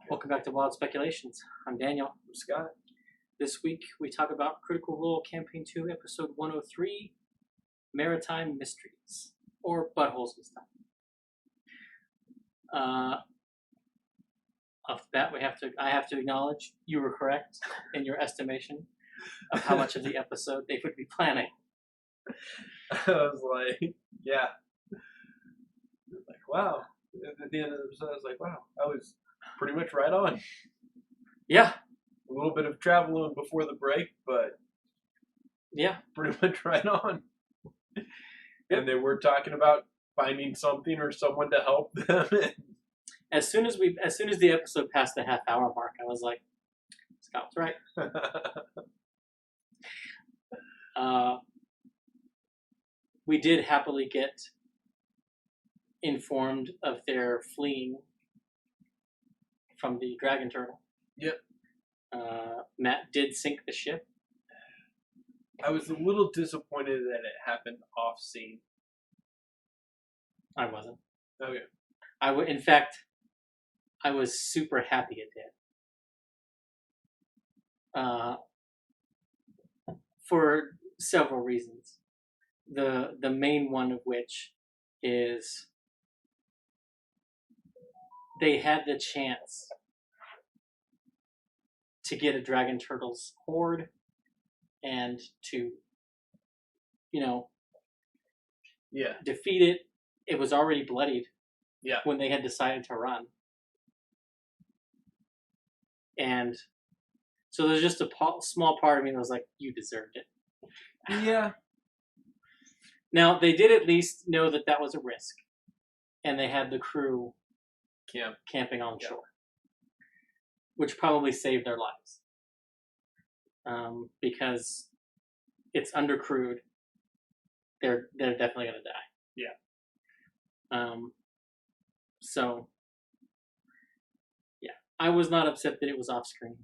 Welcome back to Wild Speculations. I'm Daniel. I'm Scott. This week we talk about Critical Role Campaign 2, Episode 103, Maritime Mysteries, or Buttholes this time. Off the bat, I have to acknowledge you were correct in your estimation of how much of the episode they would be planning. I was like, yeah. Like, wow. At the end of the episode, I was like, wow, I was pretty much right on. Yeah. A little bit of traveling before the break, but yeah, pretty much right on. And they were talking about finding something or someone to help them. As soon as the episode passed the half-hour mark, I was like, Scott was right. We did happily get informed of their fleeing from the dragon turtle. Yep. Matt did sink the ship. I was a little disappointed that it happened off scene. I wasn't. Okay. In fact, I was super happy it did. For several reasons. The main one of which is they had the chance to get a dragon turtle's horde and to, defeat it. It was already bloodied when they had decided to run. And so there's just a small part of me that was like, you deserved it. Yeah. Now, they did at least know that that was a risk. And they had the crew camping on shore. Which probably saved their lives. Because it's undercrewed. They're definitely going to die. Yeah. So, yeah. I was not upset that it was off screen.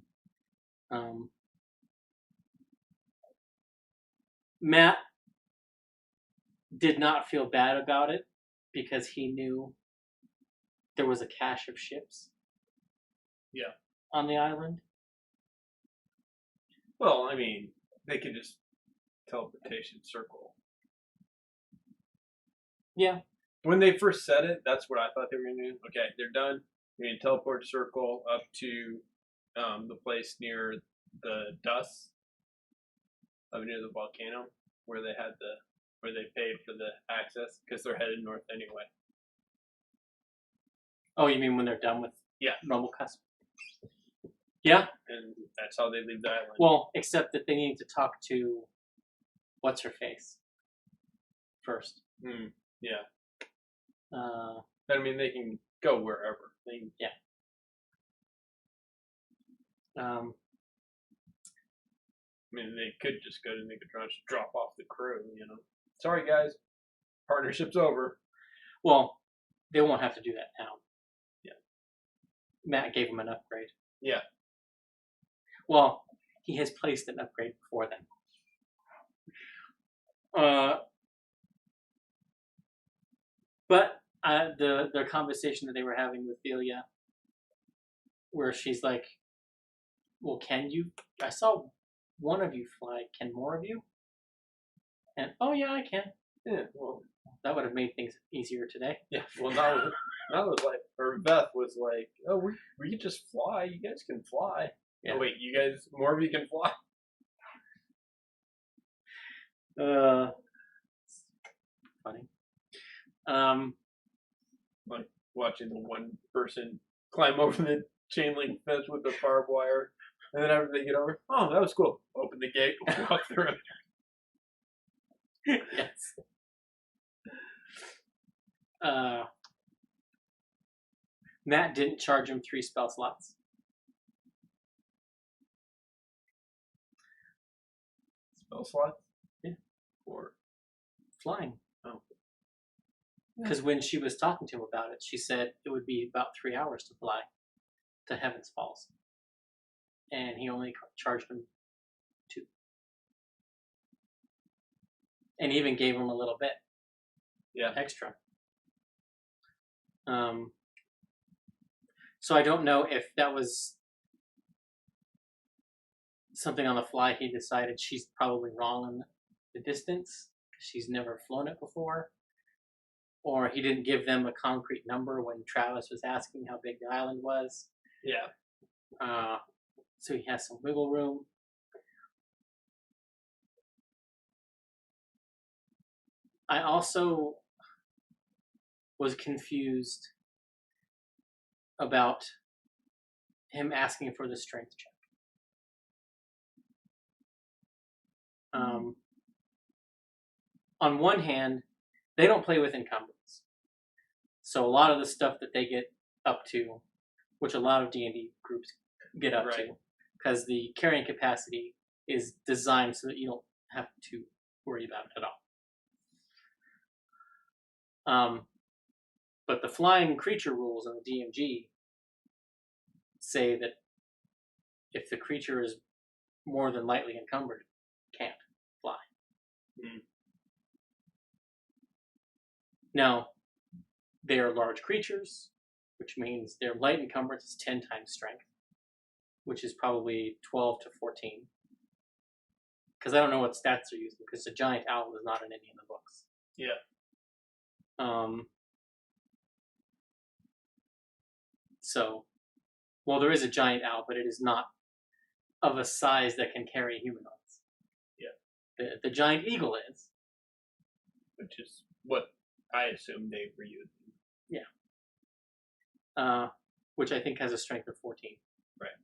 Matt did not feel bad about it because he knew there was a cache of ships on the island. Well, I mean, they could just teleportation circle. Yeah. When they first said it, that's what I thought they were going to do. Okay, they're done. They're going to teleport circle up to the place near the dust, up near the volcano, where they paid for the access because they're headed north anyway. Oh, you mean when they're done with normal custom? Yeah. And that's how they leave the island. Well, except that they need to talk to what's-her-face first. Yeah. I mean, they can go wherever. I mean, they could just go to Megatron, drop off the crew, Sorry, guys. Partnership's over. Well, they won't have to do that now. Yeah. Matt gave them an upgrade. Yeah. Well, he has placed an upgrade before them. But their conversation that they were having with Delia, where she's like, well, can you? I saw one of you fly. Can more of you? And, oh, yeah, I can. Yeah, well, that would have made things easier today. Yeah, well, now it was like, or Beth was like, oh, we can just fly. You guys can fly. Yeah. Oh, wait, more of you can fly? Funny. Like watching the one person climb over the chain link fence with the barbed wire, and then after they get over, oh, that was cool. Open the gate, walk through it. Yes. Matt didn't charge him 3 spell slots. Spell slots? Yeah. Or flying. Oh. Because when she was talking to him about it, she said it would be about 3 hours to fly to Heaven's Falls. And he only charged him 2. And even gave him a little bit extra. So I don't know if that was something on the fly. He decided she's probably wrong on the distance. She's never flown it before. Or he didn't give them a concrete number when Travis was asking how big the island was. Yeah. So he has some wiggle room. I also was confused about him asking for the strength check. On one hand, they don't play with encumbrance. So a lot of the stuff that they get up to, which a lot of D&D groups get up to, because the carrying capacity is designed so that you don't have to worry about it at all. But the flying creature rules in the DMG say that if the creature is more than lightly encumbered, it can't fly. Now, they are large creatures, which means their light encumbrance is 10 times strength, which is probably 12 to 14. Because I don't know what stats they're using, because the giant owl is not in any of the books. Yeah. So, well, there is a giant owl, but it is not of a size that can carry humanoids. Yeah. The giant eagle is. Which is what I assume they were using. Yeah. Which I think has a strength of 14. Right.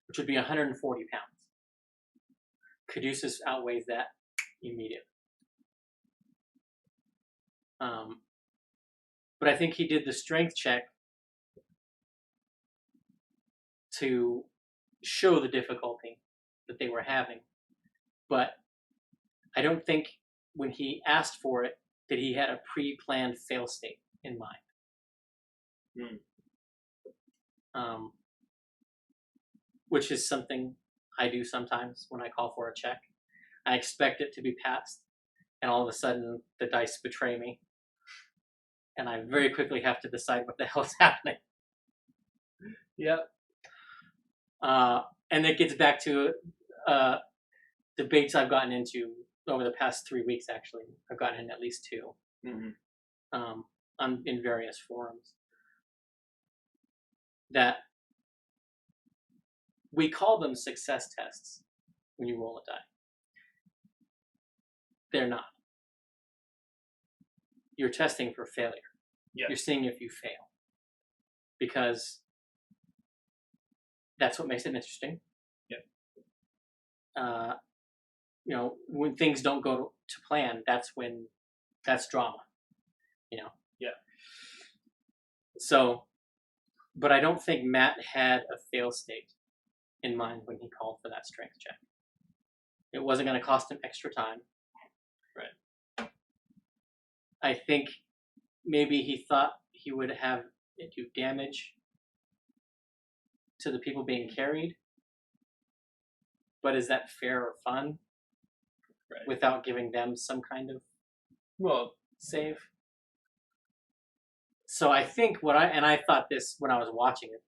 Which would be 140 pounds. Caduceus outweighs that immediately. But I think he did the strength check to show the difficulty that they were having. But I don't think when he asked for it that he had a pre-planned fail state in mind. Which is something I do sometimes when I call for a check. I expect it to be passed, and all of a sudden the dice betray me. And I very quickly have to decide what the hell is happening. Yep. And it gets back to debates I've gotten into over the past 3 weeks, actually. I've gotten in at least 2 in various forums. That we call them success tests when you roll a die. They're not. You're testing for failure. Yeah. You're seeing if you fail. Because that's what makes it interesting. Yeah. When things don't go to plan, that's drama. Yeah. So, but I don't think Matt had a fail state in mind when he called for that strength check. It wasn't going to cost him extra time. Right. I think maybe he thought he would have it do damage to the people being carried. But is that fair or fun? Right. Without giving them some kind of save? So I think I thought this when I was watching it,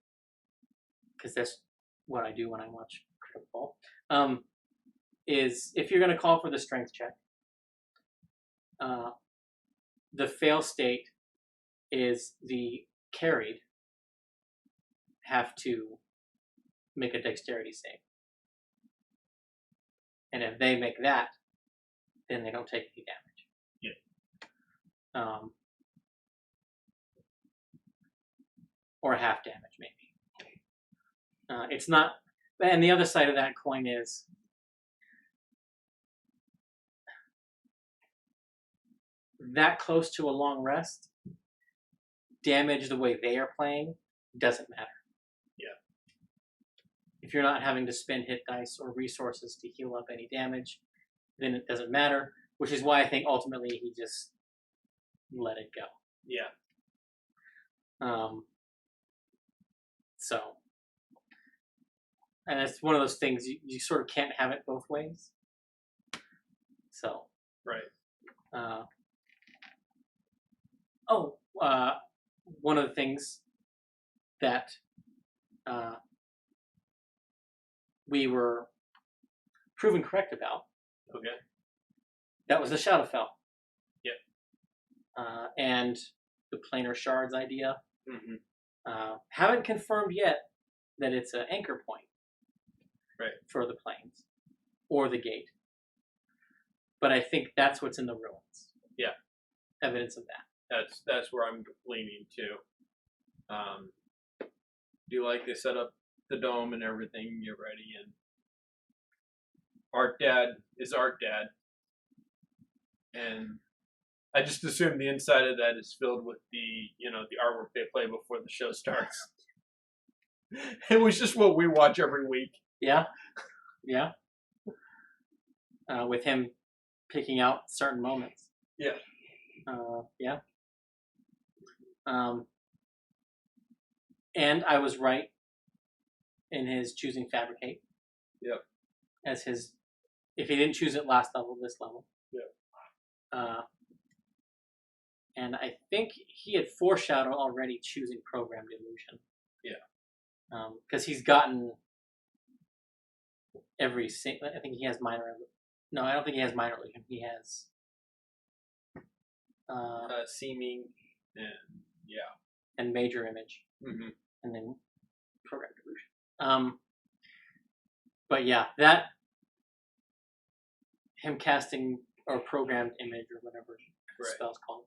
because that's what I do when I watch Critical Role, is if you're going to call for the strength check, the fail state is the carried have to make a dexterity save. And if they make that, then they don't take any damage. Yeah. Or half damage, maybe. It's not... And the other side of that coin is... that close to a long rest, damage the way they are playing doesn't matter. Yeah. If you're not having to spend hit dice or resources to heal up any damage, then it doesn't matter, which is why I think ultimately he just let it go. Yeah. So, and it's one of those things you sort of can't have it both ways. So. Right. One of the things that we were proven correct about. Okay. That was the Shadowfell. Yep. And the planar shards idea. Mm-hmm. Haven't confirmed yet that it's an anchor point for the planes or the gate. But I think that's what's in the ruins. Yeah. Evidence of that. That's where I'm leaning to. Do like they set up the dome and everything, get ready, and Art Dad is Art Dad. And I just assume the inside of that is filled with the artwork they play before the show starts. It was just what we watch every week. Yeah. Yeah. With him picking out certain moments. Yeah. Yeah. And I was right in his choosing Fabricate. Yep. As his, if he didn't choose it last level, this level. Yep. And I think he had foreshadowed already choosing Programmed Illusion. Yeah. Because he's gotten every single. I think he has minor. No, I don't think he has minor illusion. He has seeming and major image, mm-hmm. and then Programmed Illusion. But yeah, that him casting or programmed image or whatever the spell's called,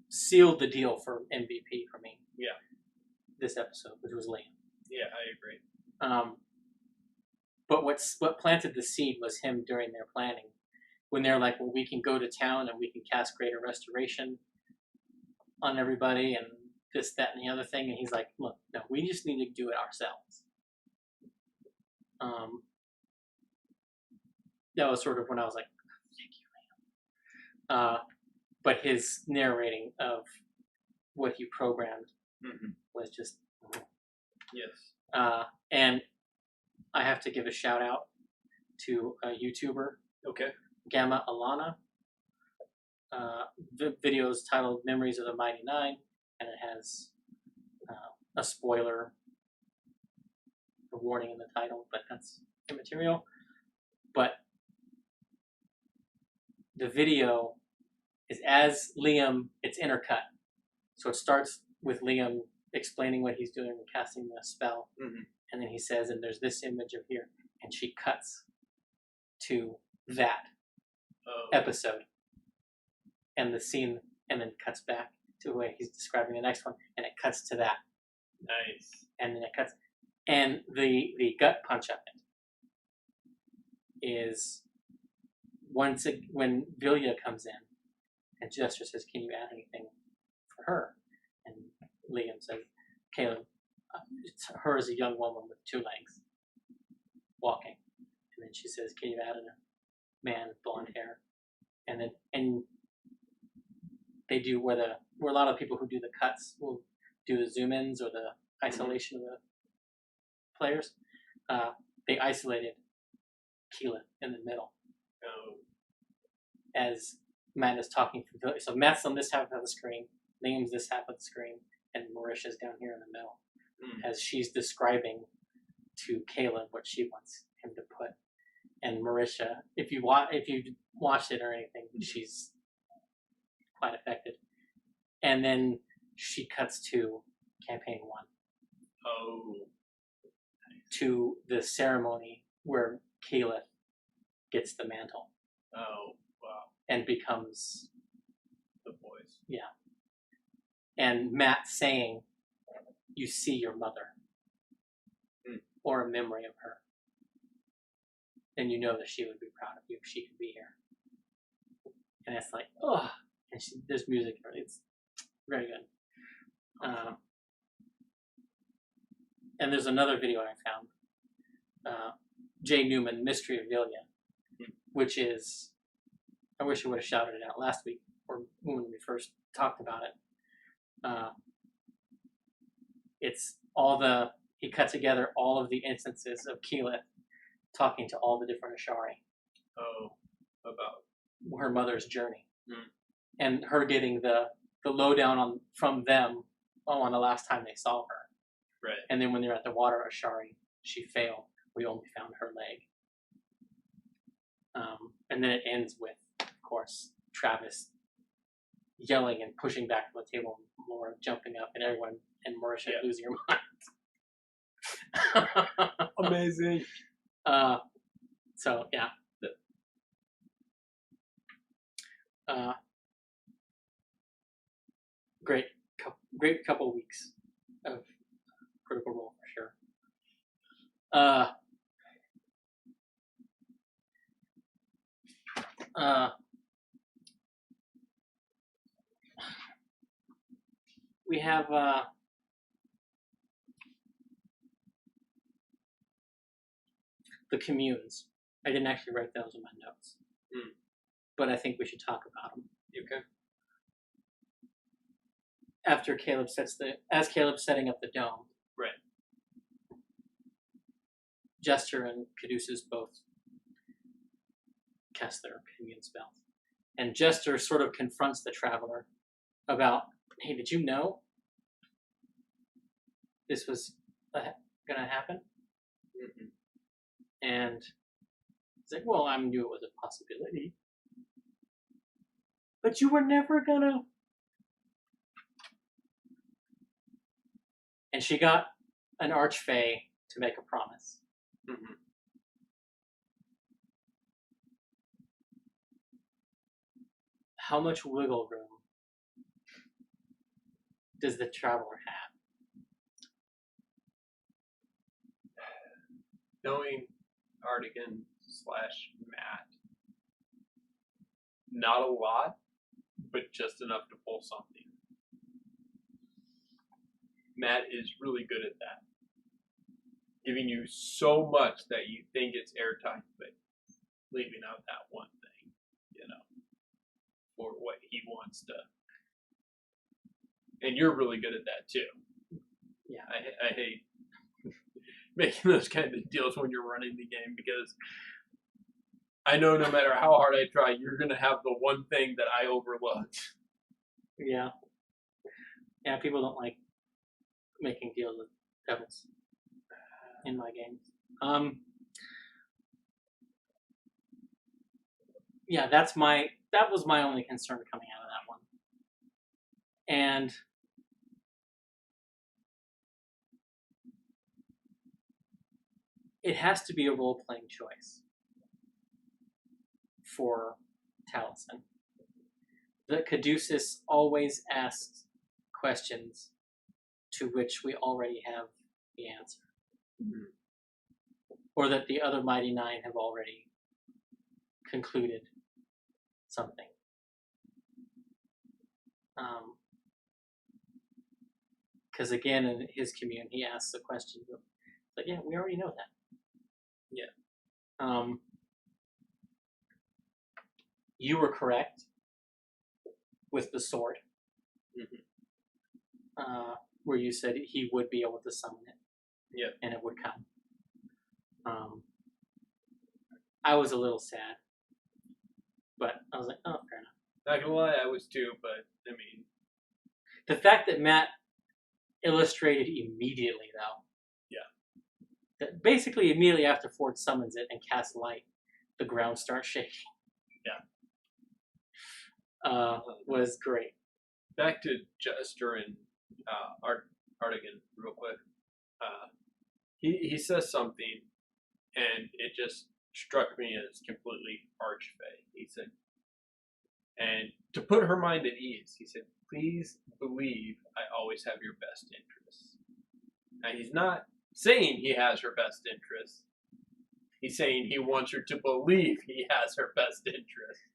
sealed the deal for MVP for me. Yeah. This episode, which was Liam. Yeah, I agree. But what planted the seed was him during their planning, when they're like, well, we can go to town and we can cast Greater Restoration on everybody and this, that, and the other thing. And he's like, look, no, we just need to do it ourselves. That was sort of when I was like, thank you, Liam. But his narrating of what he programmed mm-hmm. was just... Yes. And I have to give a shout out to a YouTuber, okay, Gamma Alana. The video is titled "Memories of the Mighty Nine," and it has a spoiler, a warning in the title, but that's immaterial. But the video is as Liam, it's intercut, so it starts with Liam explaining what he's doing and casting the spell. Mm-hmm. And then he says, and there's this image of here. And she cuts to that episode. And the scene, and then cuts back to where he's describing the next one. And it cuts to that. Nice. And then it cuts. And the gut punch of it is when Vilya comes in and Jester says, can you add anything for her? And Liam says, Caleb, her as a young woman with 2 legs, walking, and then she says, "Can you add a man with blonde hair?" And they do where a lot of people who do the cuts will do the zoom ins or the isolation of the players. They isolated Keelan in the middle as Matt is talking through. So Matt's on this half of the screen, Liam's this half of the screen, and Marisha's down here in the middle. As she's describing to Caleb what she wants him to put, and Marisha, if you watched it or anything, she's quite affected. And then she cuts to campaign 1. Oh. To the ceremony where Caleb gets the mantle. Oh, wow. And becomes the boys. Yeah. And Matt saying, you see your mother, or a memory of her, and you know that she would be proud of you if she could be here. And it's like, oh, and there's music. It's very good. And there's another video I found, Jay Newman, Mystery of Vilya, which is, I wish I would have shouted it out last week, or when we first talked about it. It's he cut together all of the instances of Keelith talking to all the different Ashari. Oh, about her mother's journey. And her getting the lowdown from them on the last time they saw her. Right. And then when they're at the water Ashari, she failed. We only found her leg. And then it ends with, of course, Travis yelling and pushing back from the table, and Laura jumping up, and everyone and Marisha losing her mind. Amazing. So yeah. Great couple weeks of Critical Role for sure. We have the communes. I didn't actually write those in my notes, but I think we should talk about them. Okay. After as Caleb's setting up the dome, right? Jester and Caduceus both cast their commune spells, and Jester sort of confronts the traveler about, "Hey, did you know this was gonna happen?" Mm-hmm. And he's like, "Well, I knew it was a possibility, but you were never gonna." And she got an archfey to make a promise. Mm-hmm. How much wiggle room does the traveler have? Knowing Artigan / Matt, not a lot, but just enough to pull something. Matt is really good at that. Giving you so much that you think it's airtight, but leaving out that one thing, for what he wants to. And you're really good at that too. Yeah. I hate making those kind of deals when you're running the game, because I know no matter how hard I try, you're going to have the one thing that I overlooked. Yeah. Yeah, people don't like making deals with devils in my games. Yeah, that was my only concern coming out of that one. And it has to be a role-playing choice for Taliesin. The Caduceus always asks questions to which we already have the answer. Mm-hmm. Or that the other Mighty Nine have already concluded something. Because again, in his commune, he asks a question, but yeah, we already know that. Yeah. You were correct with the sword. Mm-hmm. Where you said he would be able to summon it. Yeah. And it would come. I was a little sad, but I was like, oh, fair enough. Not gonna lie, I was too, but I mean, the fact that Matt illustrated immediately, though. Yeah. That basically immediately after Ford summons it and casts light, the ground starts shaking. Yeah. Was great. Back to Jester and Artigan real quick. He says something, and it just struck me as completely archfey. He said, and to put her mind at ease, he said, "Please believe I always have your best interests." Now, he's not saying he has her best interests. He's saying he wants her to believe he has her best interests.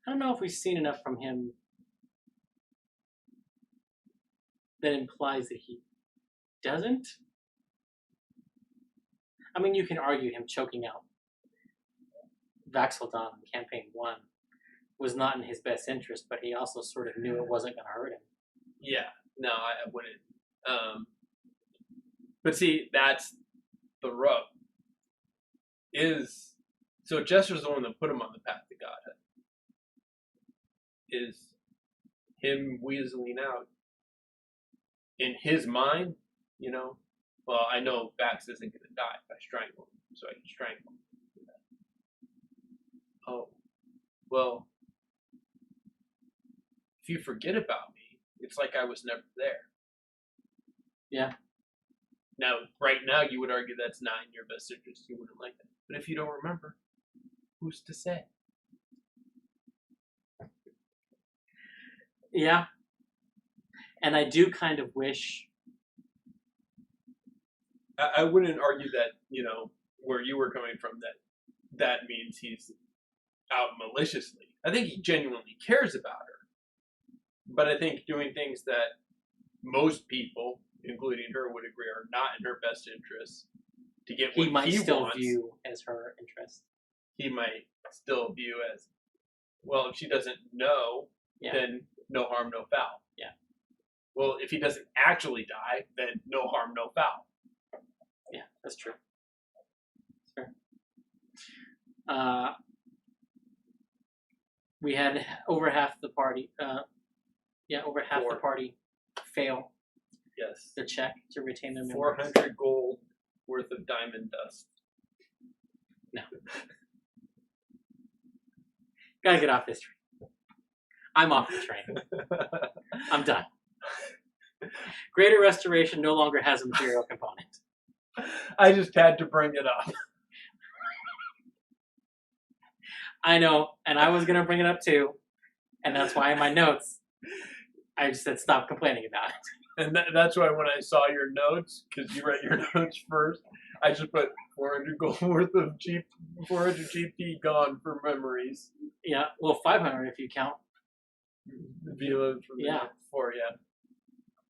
I don't know if we've seen enough from him that implies that he doesn't. I mean, you can argue him choking out Vax'ildan in Campaign 1 was not in his best interest, but he also sort of knew it wasn't going to hurt him. Yeah, no, I wouldn't. But see, that's the rub. so Jester's the one that put him on the path to Godhead. Is him weaseling out in his mind, well, I know Bax isn't going to die if I strangle him, so I can strangle him. Oh, well, if you forget about me, it's like I was never there. Yeah. Now, right now, you would argue that's not in your best interest. You wouldn't like that. But if you don't remember, who's to say? Yeah. And I do kind of wish. I wouldn't argue that, where you were coming from, that means he's out maliciously. I think he genuinely cares about her. But I think doing things that most people, including her, would agree are not in her best interest to get what he might still wants, view as her interest. He might still view as, well, if she doesn't know, then no harm, no foul. Yeah. Well, if he doesn't actually die, then no harm, no foul. Yeah, that's true. That's fair. We had over half the party. Over half the party fail. Yes. The check to retain their memories. 400 gold worth of diamond dust. No. Gotta get off this train. I'm off the train. I'm done. Greater Restoration no longer has a material component. I just had to bring it up. I know, and I was going to bring it up too, and that's why in my notes, I just said stop complaining about it. And that's why when I saw your notes, because you write your notes first, I just put 400 gold worth of 400 GP gone for memories. Yeah, well, 500 if you count. Vila from yeah. 4, yeah.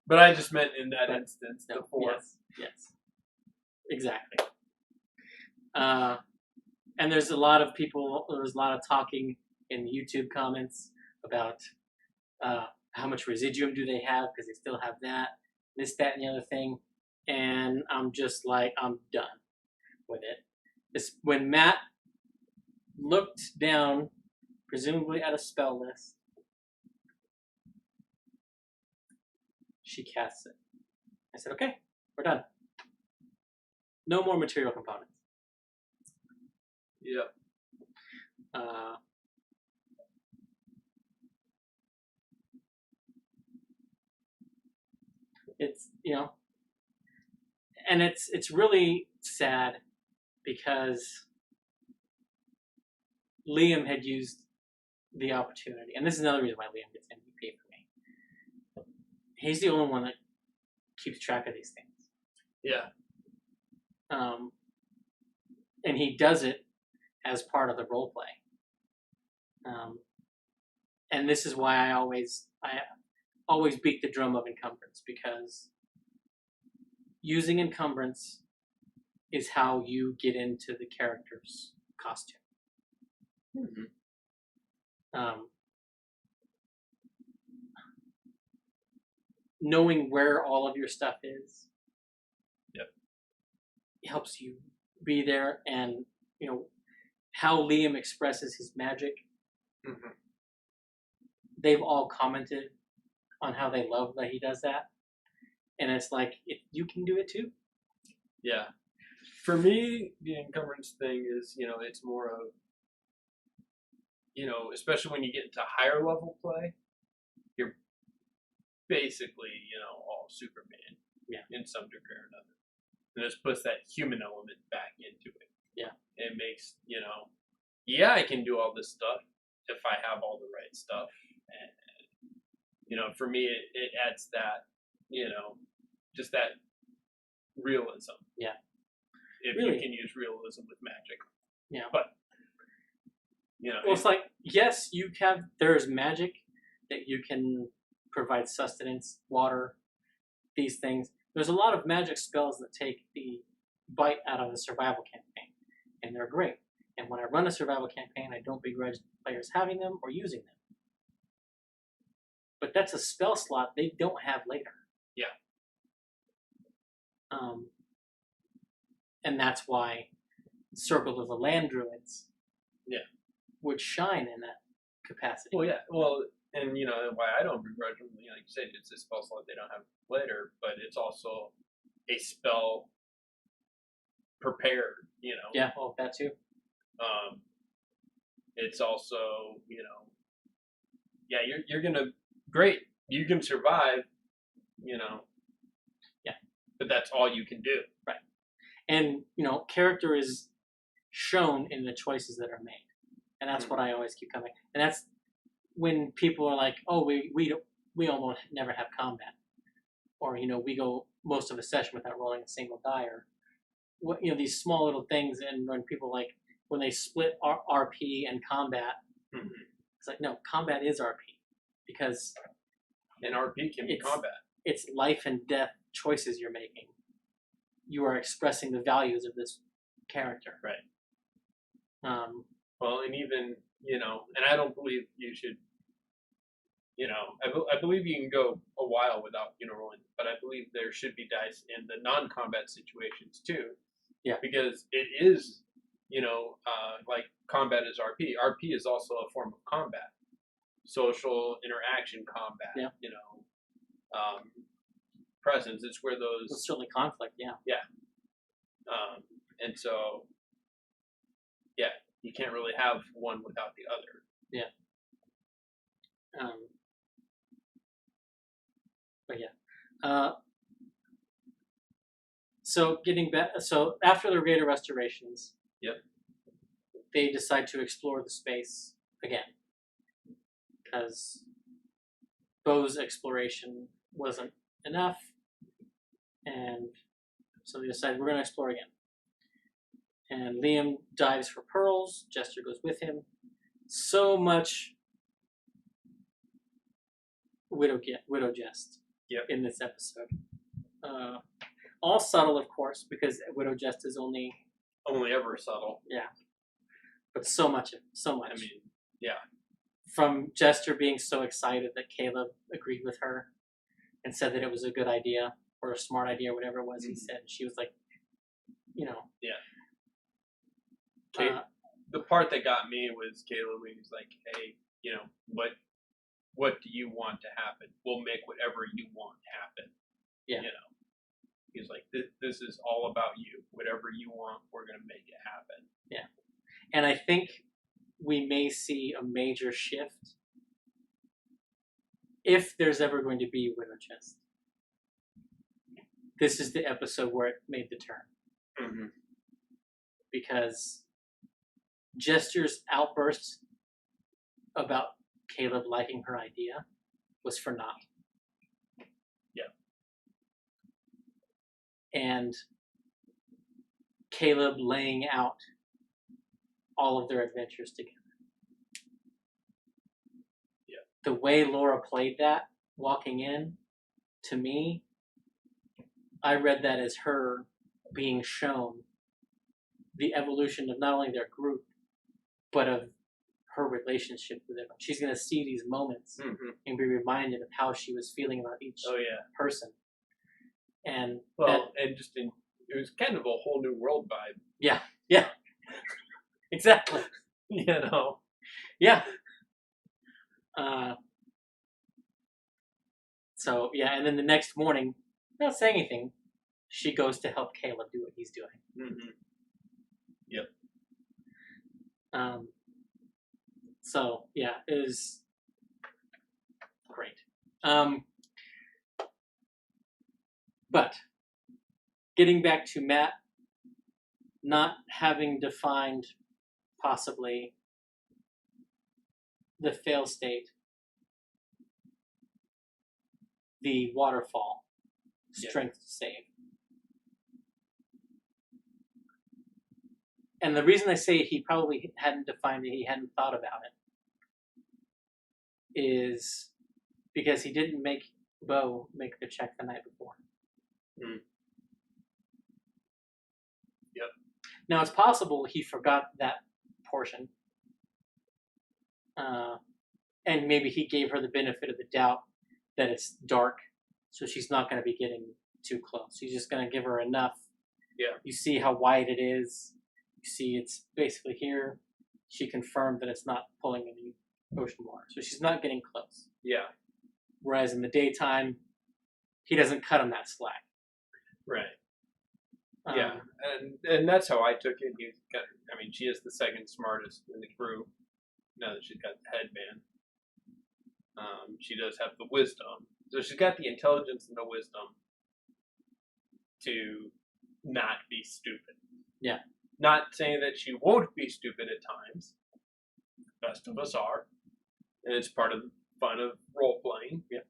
But I just meant in that instance, the 4. Yes. Exactly. And there's a lot of talking in the YouTube comments about how much residuum do they have, because they still have that, this, that, and the other thing. And I'm just like, I'm done with it. When Matt looked down, presumably at a spell list, she casts it. I said, okay, we're done. No more material components. Yep. It's, and it's really sad because Liam had used the opportunity, and this is another reason why Liam gets MVP for me. He's the only one that keeps track of these things. Yeah. And he does it as part of the role play. And this is why I always beat the drum of encumbrance, because using encumbrance is how you get into the character's costume. Mm-hmm. Knowing where all of your stuff is, helps you be there, and how Liam expresses his magic. Mm-hmm. They've all commented on how they love that he does that, and it's like, if you can do it too. Yeah. For me, the encumbrance thing is, it's more of, especially when you get into higher level play, you're basically, all Superman, in some degree or another. And this puts that human element back into it. Yeah. It makes, I can do all this stuff if I have all the right stuff. And, for me, it adds that, just that realism. Yeah. If you can use realism with magic. Yeah. But, well, it's like, yes, there's magic that you can provide sustenance, water, these things. There's a lot of magic spells that take the bite out of a survival campaign, and they're great. And when I run a survival campaign, I don't begrudge players having them or using them. But that's a spell slot they don't have later. Yeah. And that's why circle of the land druids, Yeah. would shine in that capacity. Well, yeah. Well, and why I don't begrudge them, like you said, it's a spell slot they don't have later, but it's also a spell prepared. Yeah, well, that too. It's also yeah, you're gonna great. You can survive. Yeah. But that's all you can do. Right. And character is shown in the choices that are made, and that's what I always keep coming. And that's when people are like, "Oh, we almost never have combat," or we go most of a session without rolling a single die, or these small little things. And when people when they split RP and combat, it's like, no, combat is RP because and RP can be combat. It's life and death choices you're making. You are expressing the values of this character. Right. Well, and even, and I don't believe you should, I believe you can go a while without, rolling, but I believe there should be dice in the non-combat situations too. Yeah. Because it is, like combat is RP. RP is also a form of combat. Social interaction combat. Yeah. Presence. It's where those. It's certainly conflict. Yeah. Yeah. And so, yeah, you can't really have one without the other. Yeah. But yeah. So getting back. So after the Raider restorations. Yep. They decide to explore the space again because Bo's exploration wasn't enough, and so they decide we're going to explore again. And Liam dives for pearls. Jester goes with him. So much widow jest in this episode. All subtle, of course, because widow jest is only ever subtle. Yeah, but so much. I mean, yeah. From Jester being so excited that Caleb agreed with her and said that it was a good idea or a smart idea, or whatever it was he said. She was like, Yeah. The part that got me was Caleb when he's like, "Hey, what do you want to happen? We'll make whatever you want happen." Yeah. He's like, "This is all about you. Whatever you want, we're gonna make it happen." Yeah. And I think we may see a major shift if there's ever going to be Widow Chest. This is the episode where it made the turn. Mm-hmm. Because Jester's outburst about Caleb liking her idea was for naught. Yeah. And Caleb laying out all of their adventures together. Yeah. The way Laura played that, walking in, to me, I read that as her being shown the evolution of not only their group, but of her relationship with everyone. She's going to see these moments and be reminded of how she was feeling about each person. And it was kind of a whole new world vibe. Yeah. Exactly. Yeah. So, yeah, and then the next morning, not saying anything, she goes to help Caleb do what he's doing. Mm-hmm. Yep. So, yeah, it was great. But, getting back to Matt not having defined, possibly, the fail state, the waterfall, strength save. And the reason I say he probably hadn't defined it, he hadn't thought about it, is because he didn't make Bo make the check the night before. Mm. Yep. Now, it's possible he forgot that portion. And maybe he gave her the benefit of the doubt that it's dark, so she's not going to be getting too close. He's just going to give her enough. Yeah. You see how wide it is. see it's basically here. She confirmed that it's not pulling any ocean water, so she's not getting close. Yeah. Whereas in the daytime, he doesn't cut him that slack. Right. Yeah, and that's how I took it. She is the second smartest in the crew. Now that she's got the headband, she does have the wisdom. So she's got the intelligence and the wisdom to not be stupid. Yeah. Not saying that she won't be stupid at times. The best of us are, and it's part of the fun of role playing. Yeah.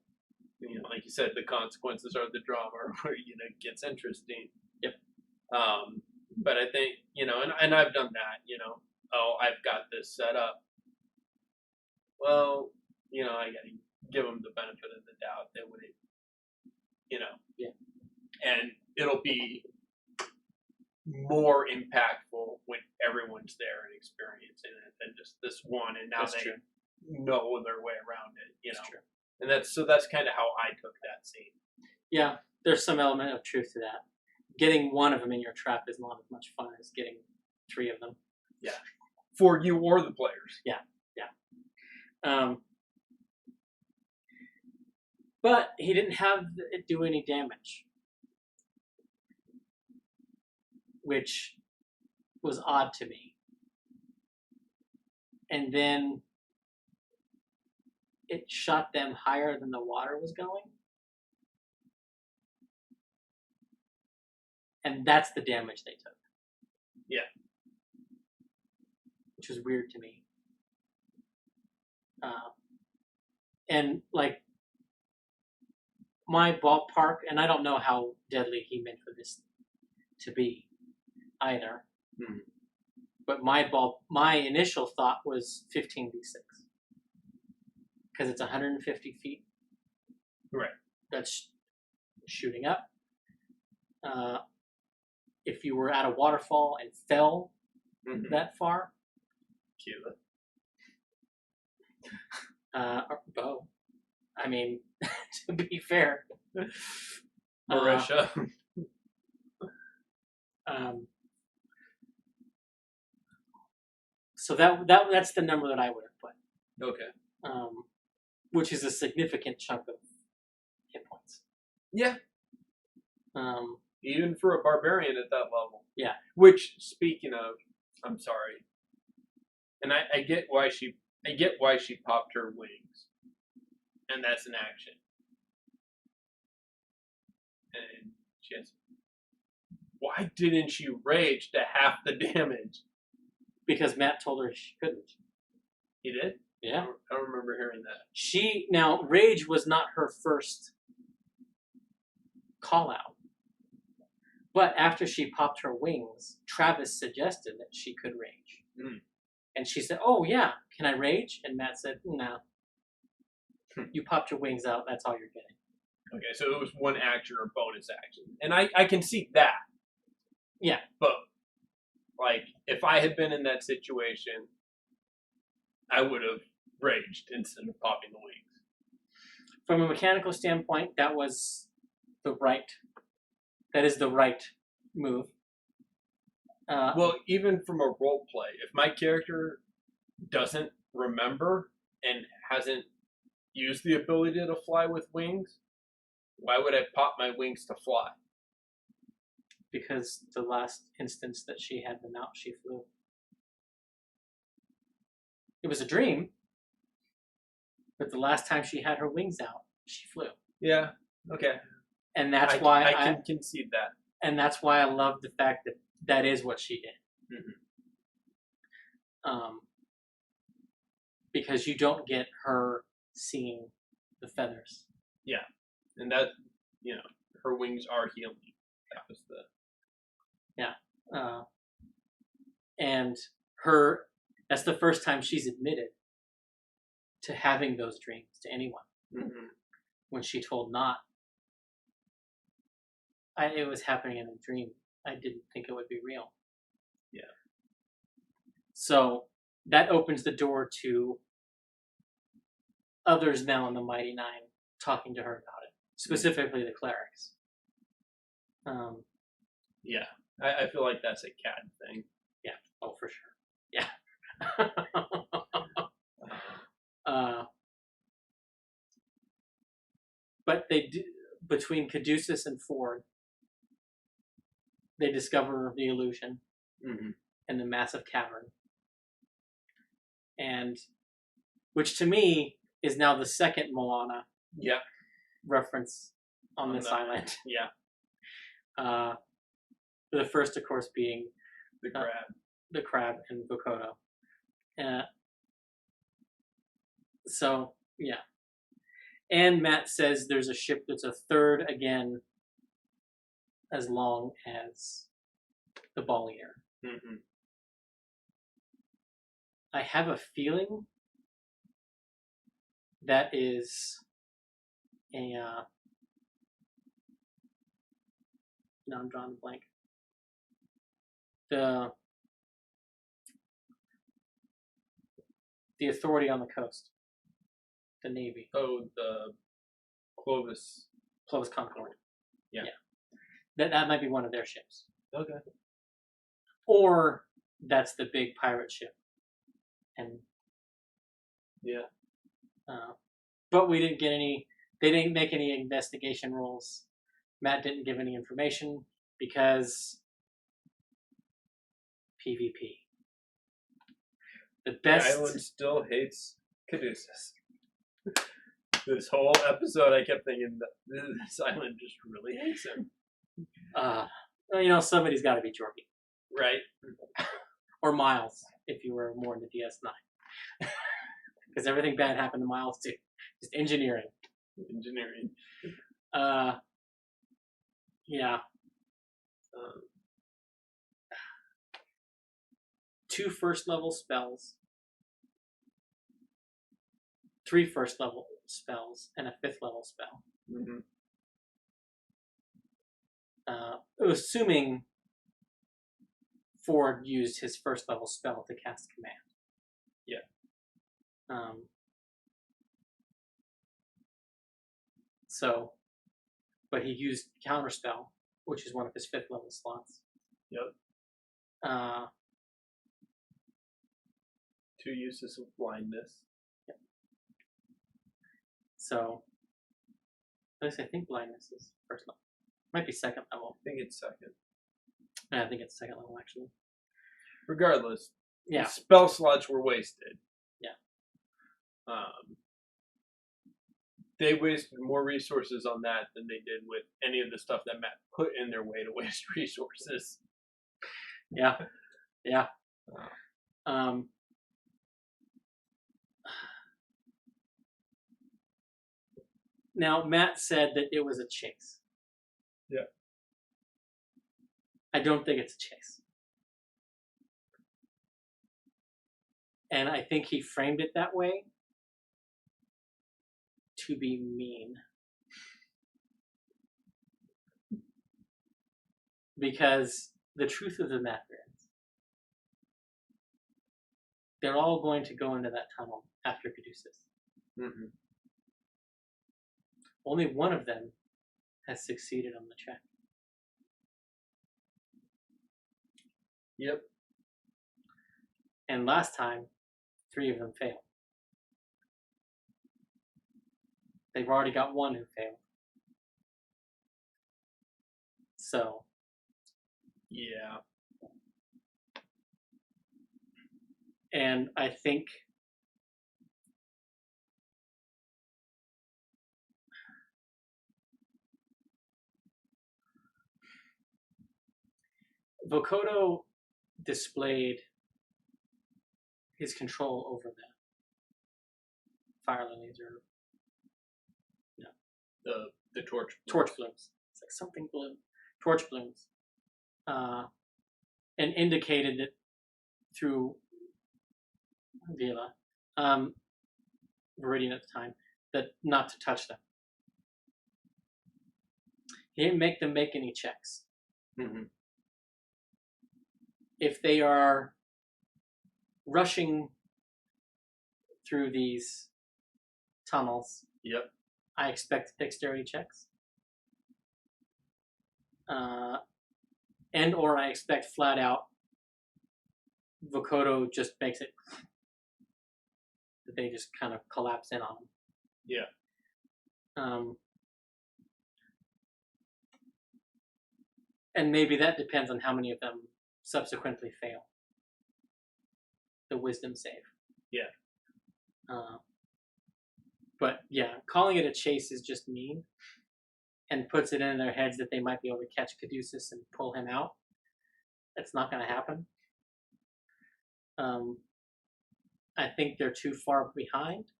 Like you said, the consequences are the drama, where it gets interesting. Yep. But I think and I've done that. I've got this set up. Well, I got to give them the benefit of the doubt that when it, Yeah. And it'll be more impactful when everyone's there and experiencing it than just this one, and now That's they true. know their way around it. That's true. And that's kind of how I took that scene. Yeah, there's some element of truth to that. Getting one of them in your trap is not as much fun as getting 3 of them. Yeah, for you or the players. Yeah. But he didn't have it do any damage, which was odd to me. And then it shot them higher than the water was going. And that's the damage they took. Yeah. Which was weird to me. And like my ballpark, and I don't know how deadly he meant for this to be either. Hmm. But my initial thought was 15v6. Because it's 150 feet. Right. That's shooting up. If you were at a waterfall and fell that far. Cuba. Or bow. I mean, to be fair. Marisha. So that's the number that I would have put. Okay. Which is a significant chunk of hit points. Yeah. Even for a barbarian at that level. Yeah. Which, speaking of, I'm sorry, and I get why she popped her wings, and that's an action. And she has. Why didn't she rage to half the damage? Because Matt told her she couldn't. He did? Yeah. I don't remember hearing that. Now, rage was not her first call out. But after she popped her wings, Travis suggested that she could rage. Mm. And she said, "Oh, yeah, can I rage?" And Matt said, "No. You popped your wings out, that's all you're getting." Okay, so it was one action or bonus action. And I can see that. Yeah. But, if I had been in that situation, I would have raged instead of popping the wings. From a mechanical standpoint, that is the right move. Well, even from a role play, if my character doesn't remember and hasn't used the ability to fly with wings, why would I pop my wings to fly? Because the last instance that she had them out, she flew. It was a dream, but the last time she had her wings out, she flew. Yeah, okay. And that's why I can concede that. And that's why I love the fact that that is what she did. Mm-hmm. Because you don't get her seeing the feathers. Yeah, and that, her wings are healing. That was the... Yeah. And that's the first time she's admitted to having those dreams to anyone. Mm-hmm. When she told Knot, it was happening in a dream. I didn't think it would be real. Yeah. So that opens the door to others now in the Mighty Nine talking to her about it, specifically the clerics. Yeah, I feel like that's a CAD thing. Yeah. Oh, for sure. Yeah. But they do, between Caduceus and Ford, they discover the illusion in the massive cavern, and which to me is now the second Moana reference on this island. Yeah. The first, of course, being The crab and Vokodo. So yeah, and Matt says there's a ship that's a third again as long as the Ballier. I have a feeling that is a no, I'm drawing a blank. The authority on the coast, the Navy. Oh, the Clovis Concord. Yeah. That might be one of their ships. Okay. Or that's the big pirate ship. And yeah. But we didn't get any. They didn't make any investigation rolls. Matt didn't give any information because PvP. The best. The island still hates Caduceus. This whole episode, I kept thinking that this island just really hates him. Well, somebody's got to be Jorky. Right. Or Miles, if you were more into DS9. Because everything bad happened to Miles, too. Just engineering. Yeah. 2 first-level spells. 3 first-level spells. And a 5th-level spell. Assuming Ford used his first-level spell to cast command. Yeah. But he used counterspell, which is one of his 5th-level slots. Yep. 2 uses of blindness. Yep. So, at least I think blindness is first level. Might be 2nd level. I think it's 2nd. I think it's 2nd level, actually. Regardless, yeah, the spell slots were wasted. Yeah. They wasted more resources on that than they did with any of the stuff that Matt put in their way to waste resources. Yeah. Yeah. Now, Matt said that it was a chase. Yeah. I don't think it's a chase. And I think he framed it that way to be mean. Because the truth of the matter is, they're all going to go into that tunnel after Caduceus. Only one of them has succeeded on the check. Yep. And last time, 3 of them failed. They've already got 1 who failed. So. Yeah. And I think Vokodo displayed his control over the fire lilies, or the torch blooms. It's like something blue. Torch blooms. And indicated it through Vila, Viridian at the time, that not to touch them. He didn't make them make any checks. If they are rushing through these tunnels, yep, I expect dexterity checks. And or I expect flat out Vokodo just makes it that they just kind of collapse in on him. Yeah. And maybe that depends on how many of them subsequently fail the wisdom save. Yeah. But yeah, calling it a chase is just mean, and puts it in their heads that they might be able to catch Caduceus and pull him out. That's not going to happen. I think they're too far behind,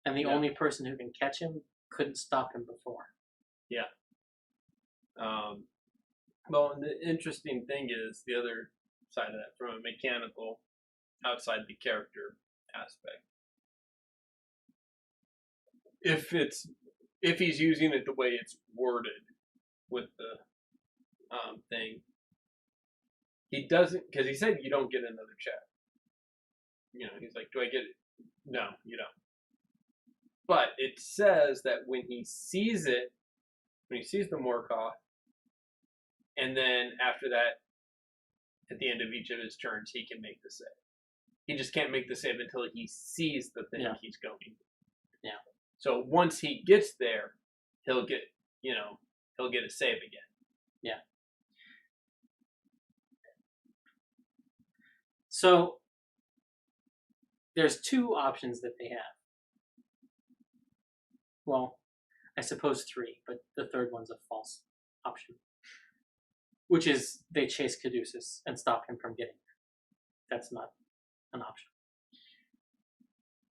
and the only person who can catch him couldn't stop him before. Yeah. Well, the interesting thing is the other side of that, from a mechanical, outside the character aspect. If he's using it the way it's worded with the thing, he doesn't, because he said you don't get another check. You know, he's like, do I get it? No, you don't. But it says that when he sees it, when he sees the Morkoth, and then after that, at the end of each of his turns, he can make the save. He just can't make the save until he sees the thing he's going. Yeah. So once he gets there, he'll get a save again. Yeah. So there's two options that they have. Well, I suppose three, but the third one's a false option. Which is they chase Caduceus and stop him from getting there. That's not an option.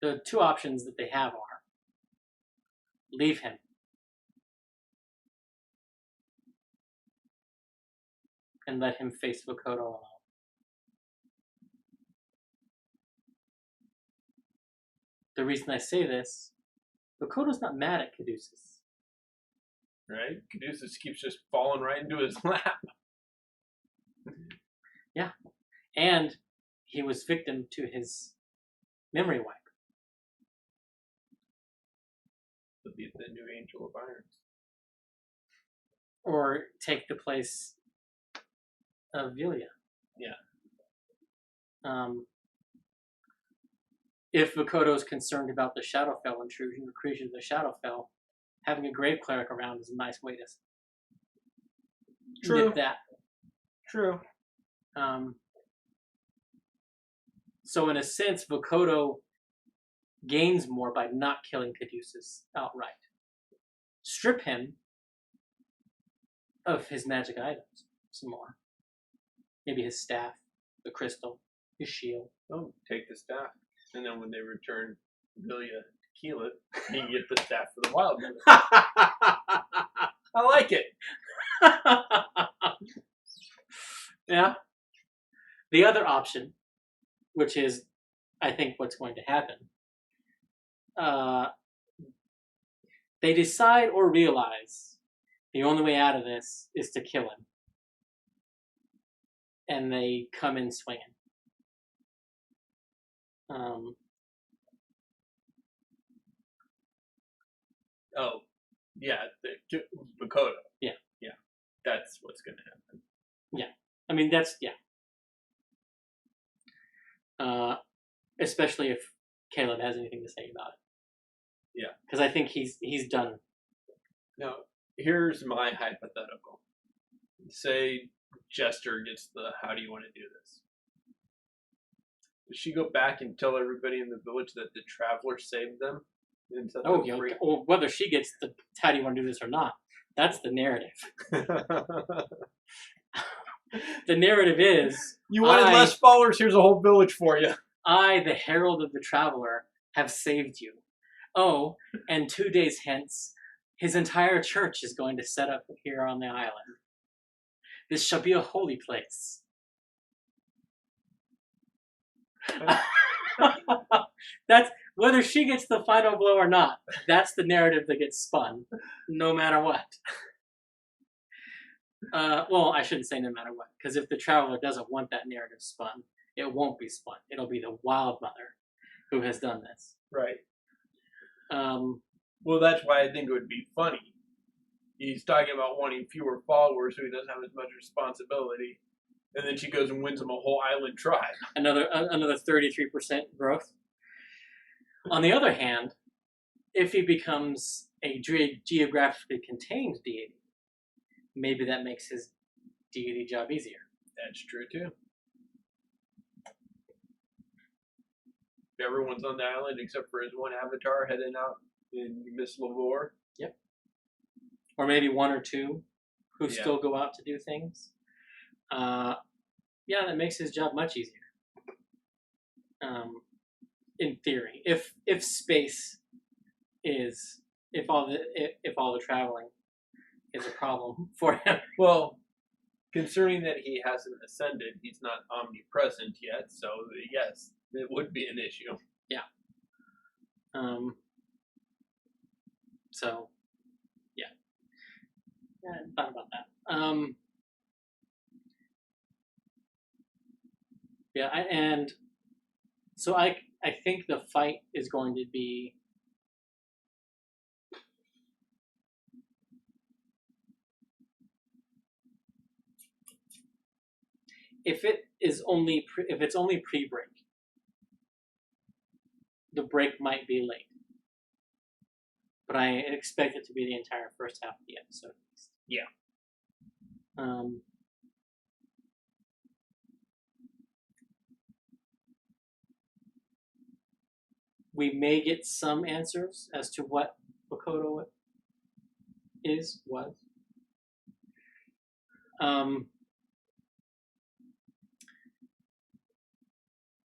The two options that they have are leave him and let him face Vokodo alone. The reason I say this, Vokodo's not mad at Caduceus. Right? Caduceus keeps just falling right into his lap. Yeah. And he was victim to his memory wipe. To be the new Angel of Iron. Or take the place of Vilya. Yeah. If Vokodo's concerned about the Shadowfell intrusion or creation of the Shadowfell, having a grave cleric around is a nice way to nip that. True. So in a sense, Vokodo gains more by not killing Caduceus outright. Strip him of his magic items some more. Maybe his staff, the crystal, his shield. Oh, take the staff. And then when they return Vilya to Keelet, he can get the staff for the Wilde. I like it. Yeah. The other option, which is, I think, what's going to happen, they decide or realize the only way out of this is to kill him. And they come in swinging. Oh, yeah, the Vokodo. Yeah. Yeah, that's what's going to happen. Yeah. I mean, that's, yeah. Especially if Caleb has anything to say about it. Yeah. Because I think he's done. Now, here's my hypothetical. Say Jester gets the, how do you want to do this? Does she go back and tell everybody in the village that the Traveler saved them? And set them free? Or whether she gets the, how do you want to do this or not, that's the narrative. The narrative is... You wanted less followers, here's a whole village for you. I, the Herald of the Traveler, have saved you. Oh, and 2 days hence, his entire church is going to set up here on the island. This shall be a holy place. That's, whether she gets the final blow or not, that's the narrative that gets spun, no matter what. Well, I shouldn't say no matter what, because if the Traveler doesn't want that narrative spun, it won't be spun. It'll be the Wild Mother who has done this. Right. Well, that's why I think it would be funny. He's talking about wanting fewer followers so he doesn't have as much responsibility. And then she goes and wins them a whole island tribe. Another 33% growth. On the other hand, if he becomes a geographically contained deity, maybe that makes his deity job easier. That's true too. Everyone's on the island except for his one avatar heading out in Miss Lavore. Yep. Or maybe one or two who Yeah. still go out to do things. Yeah, that makes his job much easier. In theory, if space is if all the traveling is a problem for him. Well, concerning that he hasn't ascended, he's not omnipresent yet. So yes, it would be an issue. Yeah. So, yeah. Yeah, I thought about that. Yeah, and so I think the fight is going to be if it's only pre-break. The break might be late, but I expect it to be the entire first half of the episode. Yeah. We may get some answers as to what Makoto was.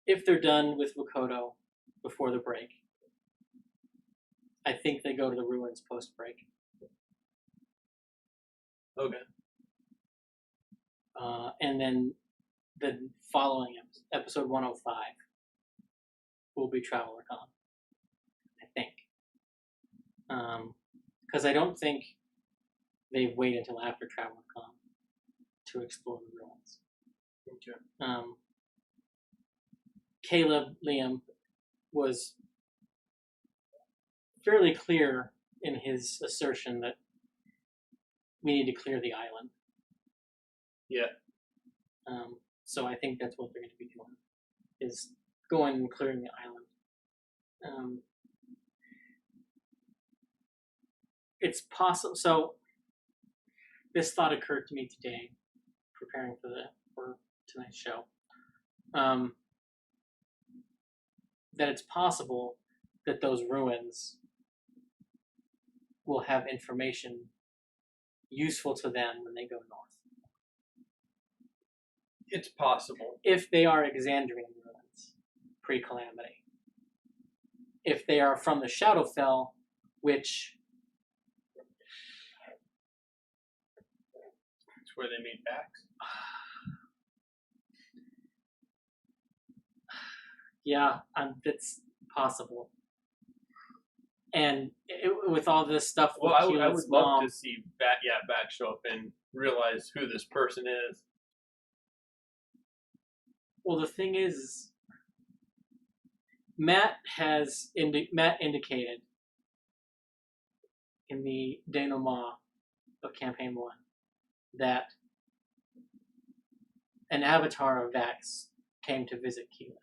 If they're done with Makoto before the break, I think they go to the ruins post-break. Okay. And then the following episode 105 will be Traveler Con, I think. Because I don't think they wait until after Traveler Con to explore the ruins. Okay. Caleb Liam was fairly clear in his assertion that we need to clear the island. Yeah. So I think that's what they're going to be doing, is going and clearing the island. It's possible. So this thought occurred to me today, preparing for tonight's show. That it's possible that those ruins will have information useful to them when they go north. It's possible. If they are Exandrian ruins, pre-calamity. If they are from the Shadowfell, which... It's where they made Vax. Yeah, that's possible. And with all this stuff with I would Keelan's love mom, to see Vax show up and realize who this person is. well, the thing is, Matt indicated in the denouement of Campaign 1 that an avatar of Vax comes to visit Keelan.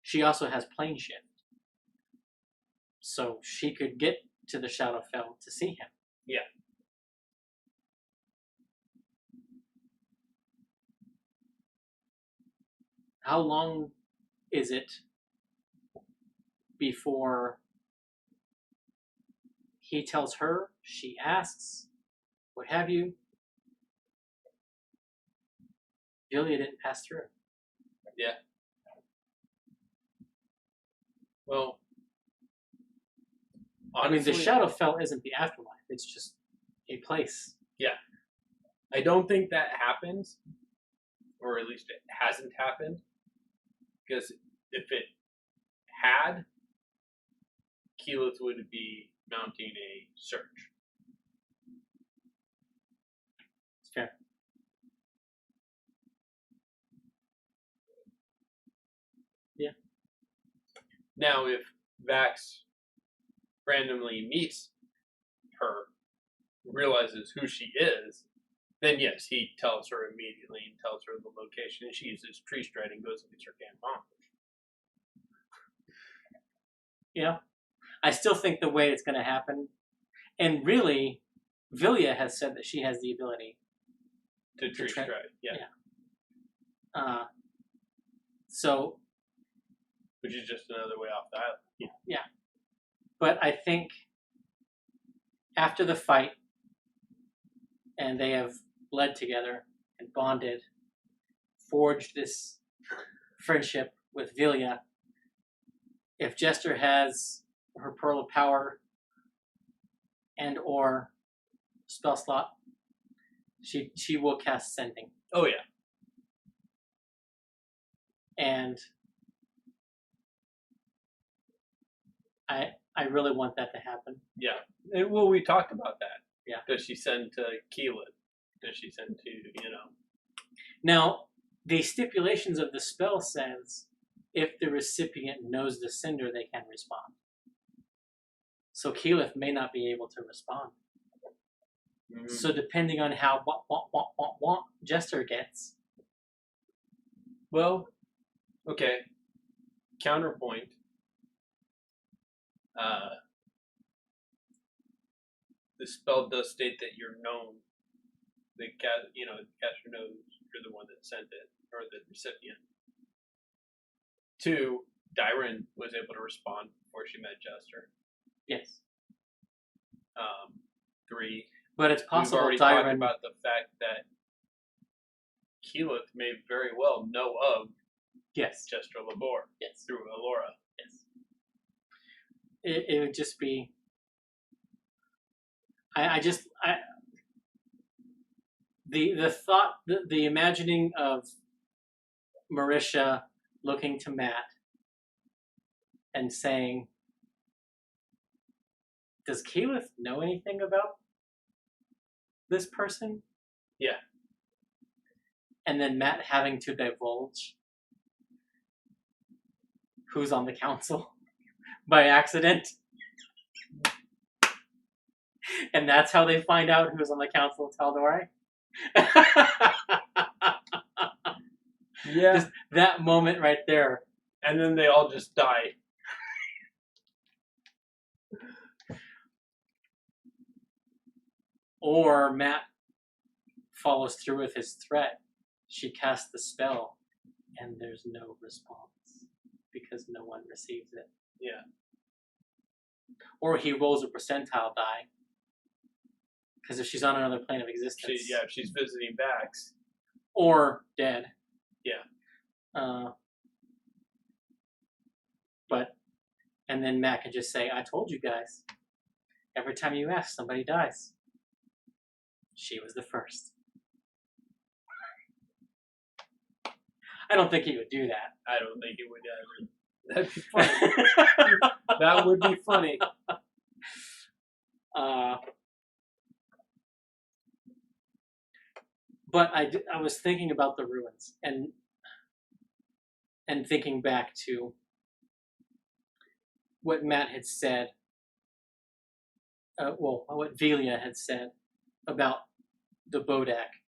She also has plane shift, so she could get to the Shadowfell to see him. Yeah. How long is it before he tells her, she asks, what have you? Julia didn't pass through. Yeah. Well, honestly, the Shadowfell isn't the afterlife. It's just a place. Yeah. I don't think that happens, or at least it hasn't happened, because if it had, Keyleth would be mounting a search. It's fair. Yeah. Now, if Vax randomly meets her, realizes who she is, then yes, he tells her immediately and tells her the location, and she uses tree stride and goes and gets her damn mom. Yeah. I still think the way it's going to happen, and really, Vilya has said that she has the ability To tree stride, yeah. So, which is just another way off the island. Yeah. But I think after the fight, and they have bled together and bonded, forged this friendship with Vilya, if Jester has her Pearl of Power and or spell slot, she will cast Sending. Oh yeah. And I really want that to happen. Yeah. And, well, we talked about that. Yeah. Does she send to Keelan? Does she send to, Now, the stipulations of the spell says if the recipient knows the sender, they can respond. So Keyleth may not be able to respond. Mm-hmm. So depending on how Jester gets. Well, okay. Counterpoint. The spell does state that you're known. The caster knows you're the one that sent it, or the recipient. 2, Dyren was able to respond before she met Jester. Yes. 3. But it's possible we've already talked about the fact that Keyleth may very well know of Jester Labor through Alora. Yes. It would just be. The thought, the imagining of Marisha looking to Matt and saying, does Keyleth know anything about this person? Yeah. And then Matt having to divulge who's on the council by accident. And that's how they find out who's on the council of Tal'Dorei. Yeah. Just that moment right there. And then they all just die. Or Matt follows through with his threat. She casts the spell, and there's no response because no one receives it. Yeah. Or he rolls a percentile die. Because if she's on another plane of existence. If she's visiting backs. Or dead. Yeah. And then Matt can just say, I told you guys. Every time you ask, somebody dies. She was the first. I don't think he would do that. I don't think he would either. That'd be funny. That would be funny. But I was thinking about the ruins and thinking back to what Matt had said, what Vilya had said about the Bodak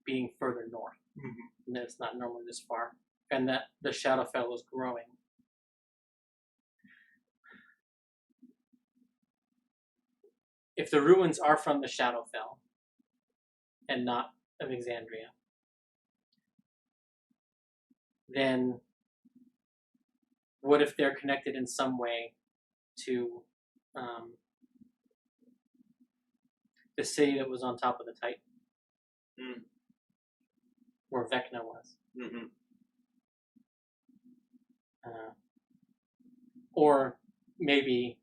being further north. Mm-hmm. And that it's not normally this far. And that the Shadowfell is growing. If the ruins are from the Shadowfell and not of Exandria, then what if they're connected in some way to the city that was on top of the Titan? Where Vecna was. Mm-hmm. Or maybe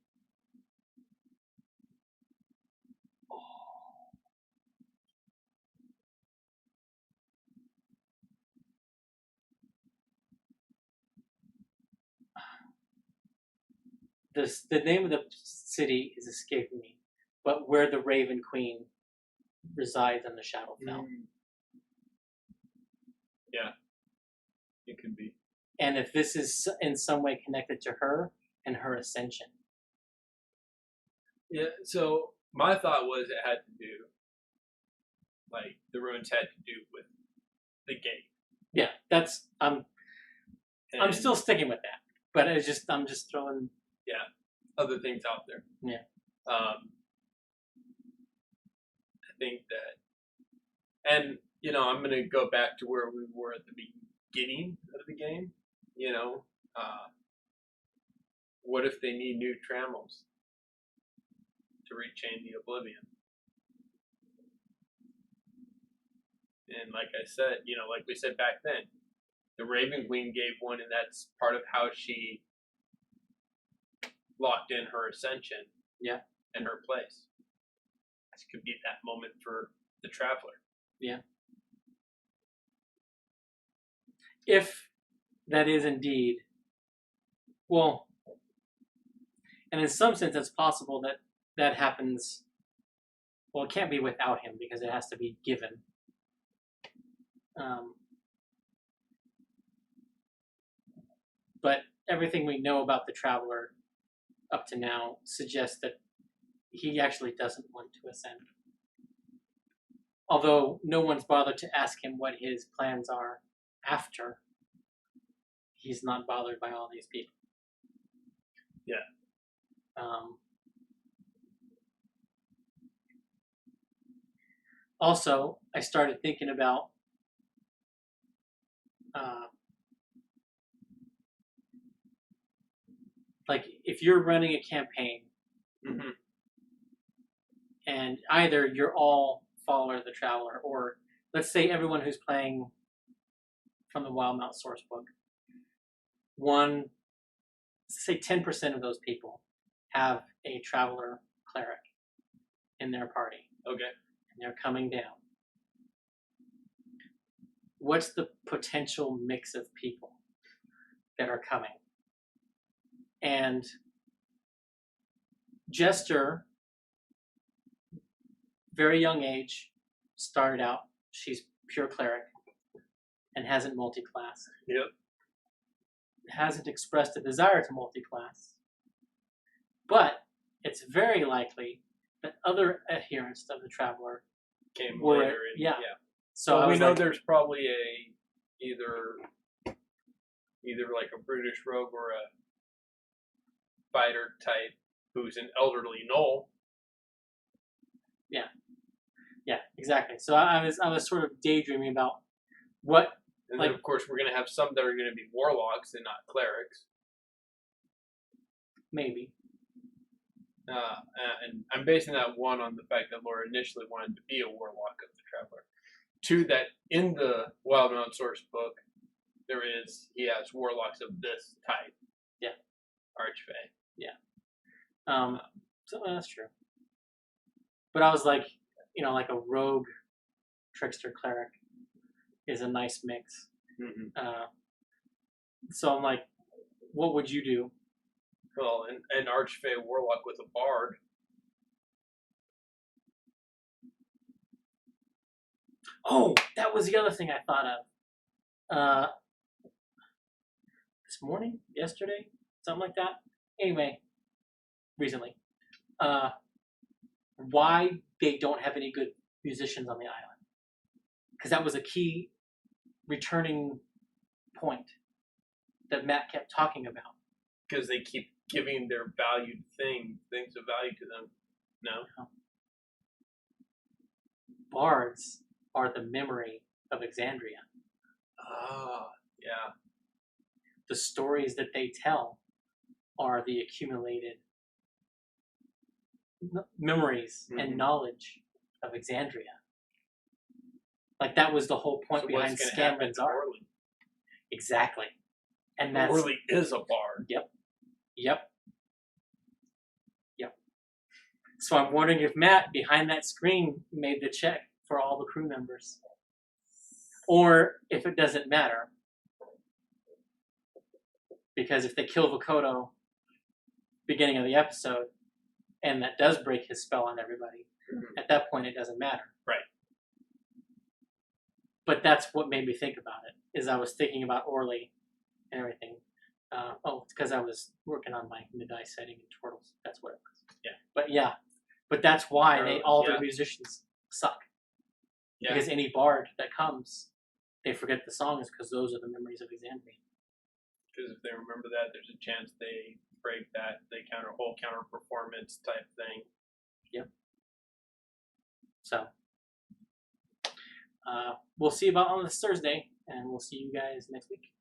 the name of the city is escaping me, but where the Raven Queen resides in the Shadowfell. Yeah, it could be. And if this is in some way connected to her and her ascension. Yeah, so my thought was it had to do like the ruins had to do with the gate. Yeah, that's I'm still sticking with that, but I'm just throwing other things out there. Yeah. I think that, and I'm gonna go back to where we were at the beginning of the game. What if they need new trammels to rechain the Oblivion? And like I said, like we said back then, the Raven Queen gave one, and that's part of how she locked in her ascension. Yeah. And her place. This could be that moment for the Traveler. Yeah. If that is indeed, well, and in some sense, it's possible that that happens. Well, it can't be without him because it has to be given. But everything we know about the Traveler up to now suggests that he actually doesn't want to ascend. Although no one's bothered to ask him what his plans are after, he's not bothered by all these people. Yeah. Also, I started thinking about like if you're running a campaign, mm-hmm. and either you're all follower of the Traveler, or let's say everyone who's playing from the Wildemount source book, say 10% of those people have a Traveler cleric in their party. Okay. And they're coming down. What's the potential mix of people that are coming? And Jester, very young age, started out, she's pure cleric and hasn't multi-class. Yep. Hasn't expressed a desire to multi-class. But it's very likely that other adherents of the Traveler came were, later. yeah. So well, we know like, there's probably either like a brutish rogue or a fighter type who's an elderly gnoll. Yeah. Yeah, exactly. So I was sort of daydreaming about what. And then, of course, we're going to have some that are going to be warlocks and not clerics. Maybe. And I'm basing that one on the fact that Laura initially wanted to be a warlock of the Traveler. Two, that in the Wildemount source book, he has warlocks of this type. Yeah. Archfey. Yeah. So that's true. But I was like, like a rogue trickster cleric is a nice mix. Mm-hmm. So I'm like, what would you do? Well, an Archfey warlock with a bard. Oh, that was the other thing I thought of. This morning? Yesterday? Something like that? Anyway, recently. Why they don't have any good musicians on the island. Because that was a key returning point that Matt kept talking about. Because they keep giving their valued things of value to them. No? Bards are the memory of Exandria. Ah, yeah. The stories that they tell are the accumulated memories and knowledge of Exandria. Like that was the whole point behind Scanlan's art. Exactly. And that's Orly is a bard. Yep. So I'm wondering if Matt, behind that screen, made the check for all the crew members. Or if it doesn't matter. Because if they kill Vokodo beginning of the episode, and that does break his spell on everybody, at that point it doesn't matter. Right. But that's what made me think about it, is I was thinking about Orly and everything. It's because I was working on my mid-dice setting in Turtles. That's what it was. Yeah. But that's why all the musicians suck. Yeah. Because any bard that comes, they forget the songs because those are the memories of Exandria. Because if they remember that, there's a chance they break that whole counter performance type thing. Yep. So we'll see about on this Thursday, and we'll see you guys next week.